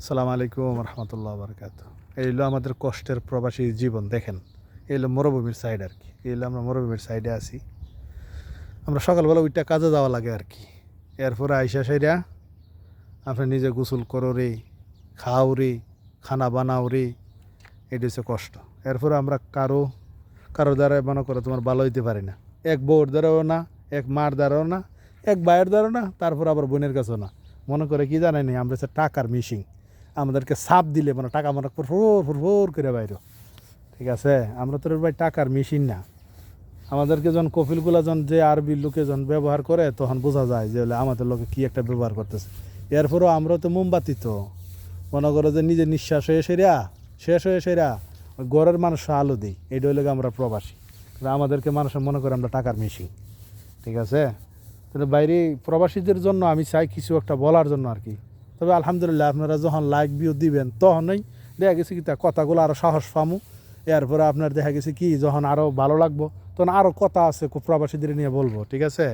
আসসালামু আলাইকুম রহমতুল্লাহ বরকাত। এই হলো আমাদের কষ্টের প্রবাসী জীবন। দেখেন, এই হলো মরুভূমির সাইড আর কি। এই হলো আমরা মরুভূমির সাইডে আছি। আমরা সকালবেলা ওইটা কাজে যাওয়া লাগে আর কি। এরপরে আইসা সাইডা আপনি নিজে গোসল করো রে, খাও রে, খানা বানাও রে, এটা হচ্ছে কষ্ট। এরপরে আমরা কারো কারো দ্বারা মনে করো তোমার ভালো হইতে পারি না। এক বউর দ্বারাও না, এক মার দ্বারাও না, এক ভাইয়ের দ্বারাও না, তারপর আবার বোনের কাছেও না। মনে করে কি জানেনি, আমরা হচ্ছে টাকার মিশিং। আমাদেরকে সাপ দিলে মানে টাকা মনে ফুরফুর ফুরফুর করে বাইরে। ঠিক আছে, আমরা তো ভাই টাকার মেশিন না। আমাদেরকে যখন কপিলগুলা যখন যে আরবি লোকে যখন ব্যবহার করে তখন বোঝা যায় যে আমাদের লোকে কী একটা ব্যবহার করতেছে। এরপরেও আমরা তো মোমবাতি, তো মনে করো যে নিজের নিঃশ্বাস হয়ে শেষ হয়ে সেরা ওই ঘরের মানুষ আলো দিই। এইটা হইলে আমরা প্রবাসী। আমাদেরকে মানুষের মনে করে আমরা টাকার মেশিন। ঠিক আছে, তাহলে বাইরে প্রবাসীদের জন্য আমি চাই কিছু একটা বলার জন্য আর কি। তবে আলহামদুলিল্লাহ আপনারা যখন লাইক ভিউ দিবেন তখনই দেখা গেছে কি তা কথাগুলো আরও সাহস পামু। এরপরে আপনার দেখা গেছে কি যখন আরও ভালো লাগবো তখন আরও কথা আছে প্রবাসীদের নিয়ে বলবো। ঠিক আছে।